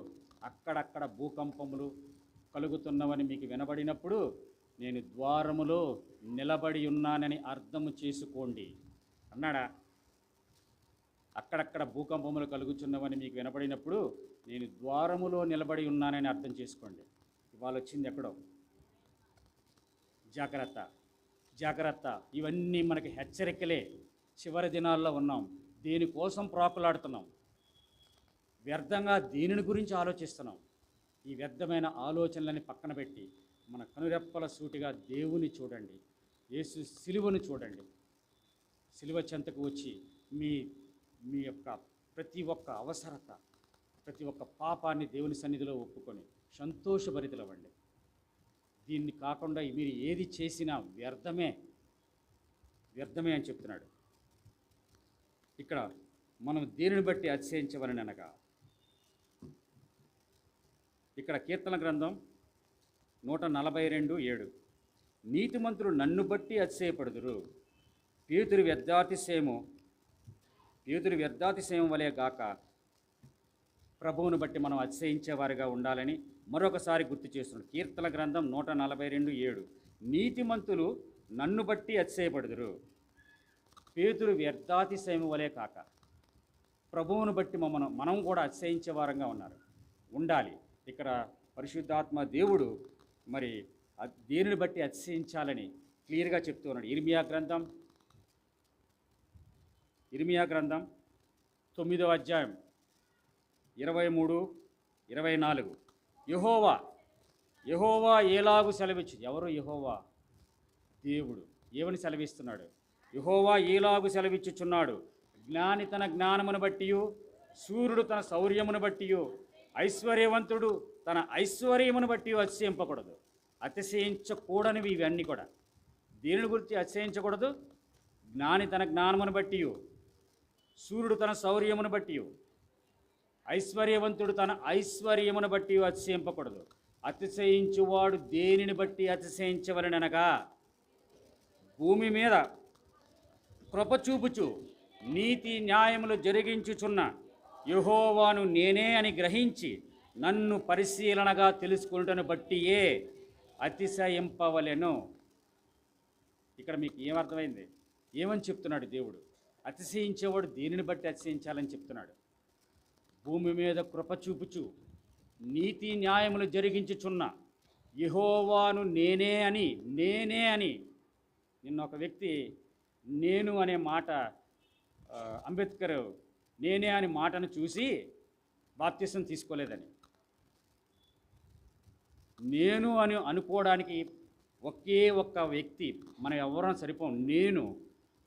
అక్కడక్కడ భూకంపములు కలుగుతున్నవని మీకు వినబడినప్పుడు నేను ద్వారములో నిలబడి ఉన్నానని అర్థము చేసుకోండి అన్నాడా? అక్కడక్కడ భూకంపములు కలుగుతున్నవని మీకు వినబడినప్పుడు నేను ద్వారములో నిలబడి ఉన్నానని అర్థం చేసుకోండి. ఇవాళ వచ్చింది ఎక్కడో. జాగ్రత్త. ఇవన్నీ మనకి హెచ్చరికలే. చివరి దినాల్లో ఉన్నాం. దేనికోసం ప్రాకులాడుతున్నాం? వ్యర్థంగా దేనిని గురించి ఆలోచిస్తున్నాం? ఈ వ్యర్థమైన ఆలోచనలని పక్కన పెట్టి మన కనురెప్పల సూటిగా దేవుని చూడండి, యేసు సిలువను చూడండి. సిలువ చెంతకు వచ్చి మీ యొక్క ప్రతి ఒక్క అవసరత, ప్రతి ఒక్క పాపాన్ని దేవుని సన్నిధిలో ఒప్పుకొని సంతోషభరితులవ్వండి. దీన్ని కాకుండా మీరు ఏది చేసినా వ్యర్థమే అని చెప్తున్నాడు. ఇక్కడ మనం దేనిని బట్టి అతిశయించవలని అనగా, ఇక్కడ కీర్తన గ్రంథం 142:7 నీతిమంతులు నన్ను బట్టి అతిశయపడుదురు. పేతురు వ్యర్థాతిశయము పేతురు వ్యర్థాతిశయం వలె గాక ప్రభువును బట్టి మనం అతిశయించేవారిగా ఉండాలని మరొకసారి గుర్తు చేస్తున్నాడు. కీర్తన గ్రంథం 142:7. నీతిమంతులు నన్ను బట్టి అతిశయపడుదురు. పేతురు వ్యర్థాతిశయం వలె కాక ప్రభువును బట్టి మనం కూడా అతిశయించే వారంగా ఉండాలి. ఇక్కడ పరిశుద్ధాత్మ దేవుడు మరి దేనిని బట్టి అతిశయించాలని క్లియర్గా చెప్తూ ఉన్నాడు. ఇర్మియా గ్రంథం 9వ అధ్యాయం 23-24. యెహోవా ఏలాగు సెలవిచ్చు. ఎవరు యెహోవా? దేవుడు. ఏమని సెలవిస్తున్నాడు? యెహోవా ఏలాగు సెలవిచ్చుచున్నాడు. జ్ఞాని తన జ్ఞానమును బట్టియు, సూర్యుడు తన శౌర్యమును బట్టియు, ఐశ్వర్యవంతుడు తన ఐశ్వర్యమును బట్టి అతిశయింపకూడదు. అతిశయించకూడనివి ఇవన్నీ కూడా. దేనిని గురించి అతిశయించకూడదు? జ్ఞాని తన జ్ఞానమును బట్టియు, సూర్యుడు తన శౌర్యమును బట్టియు, ఐశ్వర్యవంతుడు తన ఐశ్వర్యమును బట్టి అతిశయింపకూడదు. అతిశయించువాడు దేనిని బట్టి అతిశయించవలననగా భూమి మీద కృప చూపుచు నీతి న్యాయములు జరిగించుచున్న యెహోవాను నేనే అని గ్రహించి నన్ను పరిశీలనగా తెలుసుకుంటను బట్టియే అతిశయింపవలెను. ఇక్కడ మీకు ఏమర్థమైంది? ఏమని చెప్తున్నాడు దేవుడు? అతిశయించేవాడు దేనిని బట్టి అతిశయించాలని చెప్తున్నాడు. భూమి మీద కృప చూపుచు నీతి న్యాయములు జరిగించుచున్న యెహోవాను నేనే అని నిన్న ఒక వ్యక్తి నేను అనే మాట, అంబేద్కర్ నేనే అనే మాటను చూసి బాప్తిసం తీసుకోలేదని. నేను అని అనుకోవడానికి ఒకే ఒక్క వ్యక్తి మనం ఎవరైనా సరిపోం. నేను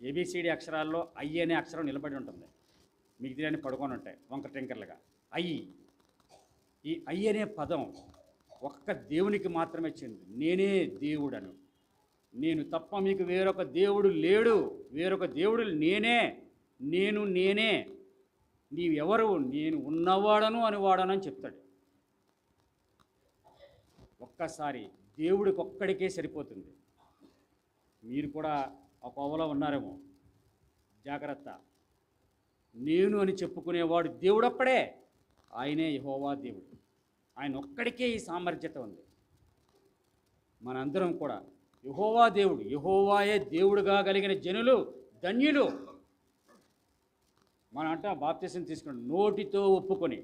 ఏబిసిడి అక్షరాల్లో ఐ అనే అక్షరం నిలబడి ఉంటుంది, మిగతాన్ని పడుకొని ఉంటాయి వంకర టెంకర్లుగా. ఈ ఐ అనే పదం ఒక్క దేవునికి మాత్రమే చెంది. నేనే దేవుడను, నేను తప్ప మీకు వేరొక దేవుడు లేడు, వేరొక దేవుడు నేనే, నీవెవరు? నేను ఉన్నవాడను అని చెప్తాడు. ఒక్కసారి దేవుడికి ఒక్కడికే సరిపోతుంది. మీరు కూడా ఆ కోవలో ఉన్నారేమో, జాగ్రత్త. నేను అని చెప్పుకునేవాడు దేవుడు ఒక్కడే, ఆయనే యెహోవా దేవుడు. ఆయన ఒక్కడికే ఈ సామర్థ్యత ఉంది. మనందరం కూడా యెహోవా దేవుడు, యెహోవాయే దేవుడుగా కలిగిన జనులు ధన్యులు. మనం బాప్తిసం తీసుకుని నోటితో ఒప్పుకొని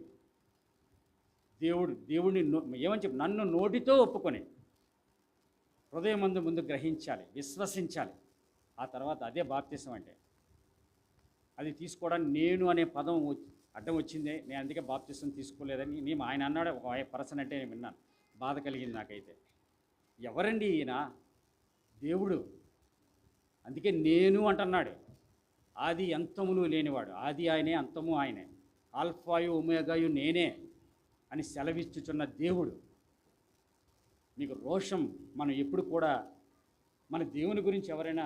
దేవుడిని ఏమని చెప్పి నన్ను నోటితో ఒప్పుకొని హృదయం ముందు గ్రహించాలి, విశ్వసించాలి. ఆ తర్వాత అదే బాప్తిసం అంటే. అది తీసుకోవడానికి నేను అనే పదం అడ్డం వచ్చిందే, నేను అందుకే బాప్తిసం తీసుకోలేదని ఆయన అన్నాడు. ఒక పర్సన్ అంటే నేను విన్నాను, బాధ కలిగింది నాకైతే. ఎవరండి ఈయన? దేవుడు. అందుకే నేను అంటున్నాడు. ఆది అంతములు లేనివాడు, ఆది ఆయనే, అంతము ఆయనే, ఆల్ఫాయు ఒమేగాయు నేనే అని సెలవిచ్చుచున్న దేవుడు. మీకు రోషం, మనం ఎప్పుడు కూడా మన దేవుని గురించి ఎవరైనా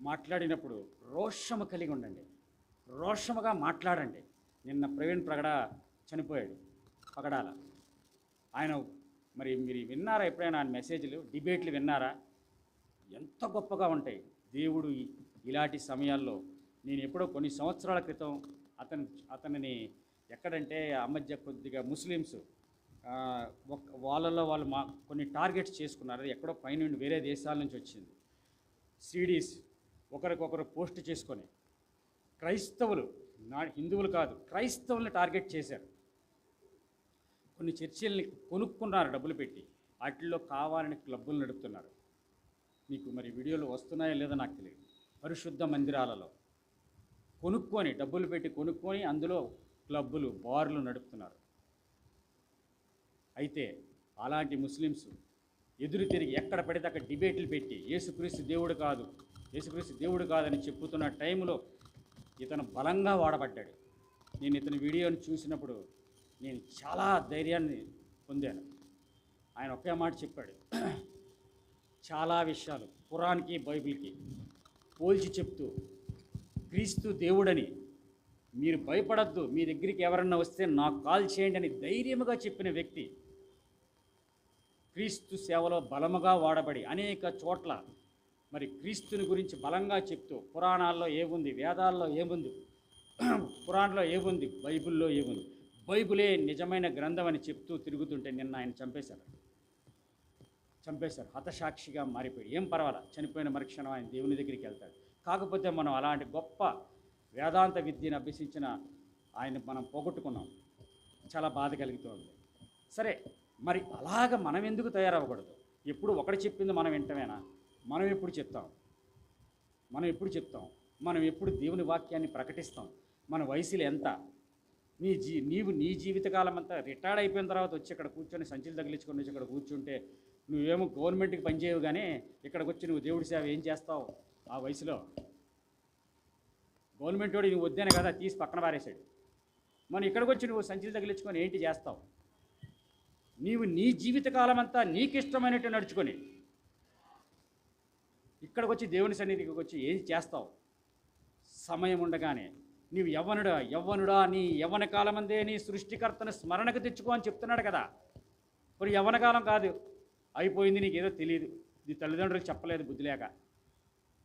మాట్లాడినప్పుడు రోషము కలిగి ఉండండి, రోషముగా మాట్లాడండి. నిన్న ప్రవీణ్ చనిపోయాడు, పగడాల. ఆయన మరి మీరు విన్నారా ఎప్పుడైనా ఆయన మెసేజ్లు, డిబేట్లు విన్నారా? ఎంత గొప్పగా ఉంటాయి. దేవుడు ఇలాంటి సమయాల్లో, నేను ఎప్పుడో కొన్ని సంవత్సరాల క్రితం అతనిని ఎక్కడంటే ఆ మధ్య కొద్దిగా ముస్లిమ్స్ వాళ్ళలో వాళ్ళు కొన్ని టార్గెట్స్ చేసుకున్నారు. అది ఎక్కడో పైనుండి వేరే దేశాల నుంచి వచ్చింది. సిడీస్ ఒకరికొకరు పోస్ట్ చేసుకొని క్రైస్తవులు, హిందువులు కాదు, క్రైస్తవుల్ని టార్గెట్ చేశారు. కొన్ని చర్చిల్ని కొనుక్కున్నారు డబ్బులు పెట్టి, వాటిల్లో కావాలని క్లబ్బులు నడుపుతున్నారు. మీకు మరి వీడియోలు వస్తున్నాయో లేదో నాకు తెలియదు. పరిశుద్ధ మందిరాలలో డబ్బులు పెట్టి కొనుక్కొని అందులో క్లబ్బులు, బార్లు నడుపుతున్నారు. అయితే అలాంటి ముస్లిమ్స్ ఎదురు తిరిగి ఎక్కడ పడితే అక్కడ డిబేట్లు పెట్టి యేసుక్రీస్తు దేవుడు కాదని చెప్పుతున్న టైంలో ఇతను బలంగా వాడబడ్డాడు. నేను ఇతని వీడియోని చూసినప్పుడు నేను చాలా ధైర్యాన్ని పొందాను. ఆయన ఒకే మాట చెప్పాడు, చాలా విషయాలు ఖురాన్కి బైబిల్కి పోల్చి చెప్తూ క్రీస్తు దేవుడని, మీరు భయపడద్దు, మీ దగ్గరికి ఎవరన్నా వస్తే నాకు కాల్ చేయండి అని ధైర్యముగా చెప్పిన వ్యక్తి. క్రీస్తు సేవలో బలముగా వాడబడి అనేక చోట్ల మరి క్రీస్తుని గురించి బలంగా చెప్తూ పురాణాల్లో ఏముంది, వేదాల్లో ఏముంది, ఖురాన్లో ఏముంది, బైబిల్లో ఏముంది, బైబిలే నిజమైన గ్రంథం అని చెప్తూ తిరుగుతుంటే నిన్న ఆయన చంపేశారు. హతసాక్షిగా మారిపోయాడు. ఏం పర్వాలా, చనిపోయిన మరుక్షణం ఆయన దేవుని దగ్గరికి వెళ్తాడు. కాకపోతే మనం అలాంటి గొప్ప వేదాంత విద్యను అభ్యసించిన ఆయన మనం పోగొట్టుకున్నాం. చాలా బాధ కలుగుతుంది. సరే, మరి అలాగ మనం ఎందుకు తయారవ్వకూడదు? ఎప్పుడు ఒకటి చెప్పింది మనం వింటమేనా? మనం ఎప్పుడు చెప్తాం? మనం ఎప్పుడు దేవుని వాక్యాన్ని ప్రకటిస్తాం? మన వయసులో ఎంత? నీవు నీ జీవితకాలం అంతా రిటైర్డ్ అయిపోయిన తర్వాత వచ్చి ఇక్కడ కూర్చొని సంచులు తగిలించుకొని వచ్చి ఇక్కడ కూర్చుంటే నువ్వేమో గవర్నమెంట్కి పనిచేయవు, కానీ ఇక్కడికి వచ్చి నువ్వు దేవుడి సేవ ఏం చేస్తావు? ఆ వయసులో గవర్నమెంట్ వాడు నువ్వు వద్దానే కదా తీసి పక్కన పారేశాడు. మనం ఇక్కడికి వచ్చి నువ్వు సంచులు తగిలించుకొని ఏంటి చేస్తావు? నీవు నీ జీవితకాలం అంతా నీకు ఇష్టమైనట్టు నడుచుకొని ఇక్కడికి వచ్చి దేవుని సన్నిధికి వచ్చి ఏం చేస్తావు? సమయం ఉండగానే నీవు యవ్వనుడా నీ యవ్వన కాలమందే నీ సృష్టికర్తను స్మరణకు తెచ్చుకో అని చెప్తున్నాడు కదా. మరి యవ్వన కాలం కాదు, అయిపోయింది, నీకేదో తెలియదు, నీ తల్లిదండ్రులకు చెప్పలేదు బుద్ధి లేక.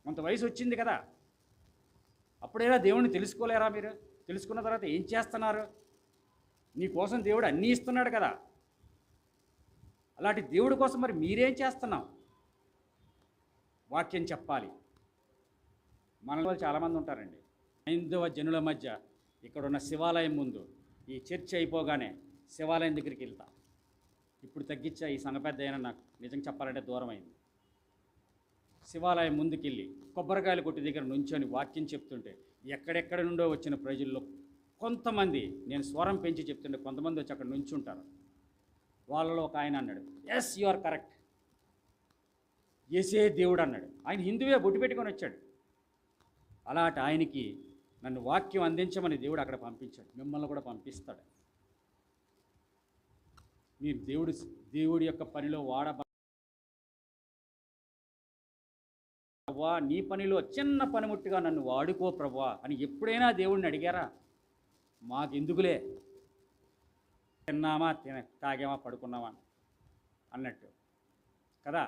కొంత వయసు వచ్చింది కదా, అప్పుడేలా దేవుడిని తెలుసుకోలేరా? మీరు తెలుసుకున్న తర్వాత ఏం చేస్తున్నారు? నీ కోసం దేవుడు అన్నీ ఇస్తున్నాడు కదా. అలాంటి దేవుడి కోసం మరి మీరేం చేస్తున్నాం? వాక్యం చెప్పాలి. మనలో చాలామంది ఉంటారండి, హైందవ జనుల మధ్య ఇక్కడున్న శివాలయం ముందు ఈ చర్చ్ అయిపోగానే శివాలయం దగ్గరికి వెళ్తా. ఇప్పుడు తగ్గించా, ఈ సంగపెద్ద అయినా నాకు నిజం చెప్పాలంటే దూరం అయింది. శివాలయం ముందుకెళ్ళి కొబ్బరికాయలు కొట్టి దగ్గర నుంచొని వాక్యం చెప్తుంటే ఎక్కడెక్కడ నుండో వచ్చిన ప్రజల్లో కొంతమంది, నేను స్వరం పెంచి చెప్తుంటే కొంతమంది వచ్చి అక్కడ నుంచుంటారు. వాళ్ళలో ఒక ఆయన అన్నాడు, ఎస్ యు ఆర్ కరెక్ట్, యేసే దేవుడు అన్నాడు. ఆయన హిందువే, బొట్టు పెట్టుకొని వచ్చాడు. అలాంటి ఆయనకి నన్ను వాక్యం అందించమని దేవుడు అక్కడ పంపించాడు. మిమ్మల్ని కూడా పంపిస్తాడు. మీరు దేవుడి యొక్క పనిలో ప్రభువా, నీ పనిలో చిన్న పనిముట్టుగా నన్ను వాడుకో ప్రభువా అని ఎప్పుడైనా దేవుడిని అడిగారా? మాకెందుకులే, తిన్నామా తాగామా పడుకున్నామా అన్నట్టు కదా.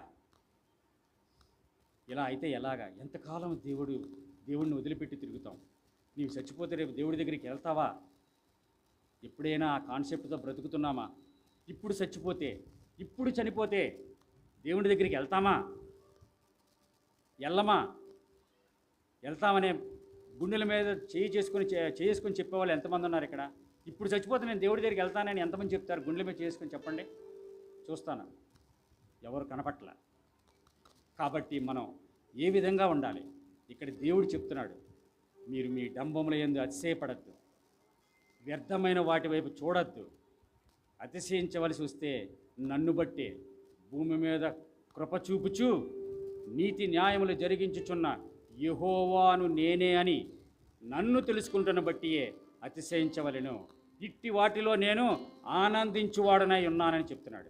ఇలా అయితే ఎలాగా? ఎంతకాలం దేవుడిని వదిలిపెట్టి తిరుగుతాం? నీవు చచ్చిపోతే రేపు దేవుడి దగ్గరికి వెళ్తావా? ఎప్పుడైనా ఆ కాన్సెప్ట్తో బ్రతుకుతున్నామా? ఇప్పుడు చనిపోతే దేవుడి దగ్గరికి వెళ్తామా? వెళ్తామనే గుండెల మీద చేసుకొని చెప్పేవాళ్ళు ఎంతమంది ఉన్నారు ఇక్కడ? ఇప్పుడు చచ్చిపోతే నేను దేవుడి దగ్గరికి వెళ్తానని ఎంతమంది చెప్తారు? గుండెల మీద చేసుకొని చెప్పండి, చూస్తాను. ఎవరు కనపట్ల. కాబట్టి మనం ఏ విధంగా ఉండాలి? ఇక్కడ దేవుడు చెప్తున్నాడు, మీరు మీ డంబముల యందు అతిశయపడద్దు, వ్యర్థమైన వాటి వైపు చూడొద్దు. అతిశయించవలసి వస్తే నన్ను బట్టి భూమి మీద కృప చూపుచు నీతి న్యాయములు జరిగించుచున్న యెహోవాను నేనే అని నన్ను తెలుసుకుంటున్న బట్టియే అతిశయించవలెను. ఇట్టి వాటిలో నేను ఆనందించువాడనై ఉన్నానని చెప్తున్నాడు.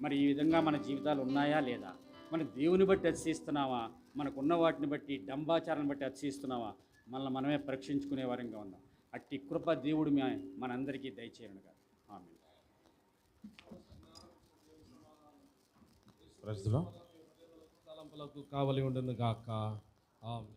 మరి ఈ విధంగా మన జీవితాలు ఉన్నాయా లేదా? మన దేవుని బట్టి అతిశయిస్తున్నావా? మనకున్న వాటిని బట్టి డంబాచారాన్ని బట్టి అతిశయిస్తున్నావా? మనమే పరీక్షించుకునే వారంగా ఉందాం. అట్టి కృప దేవుడు మనందరికీ దయచేయనుగా. ఆమేన్. తలంపులకు కావలి ఉండును గాక. ఆమేన్.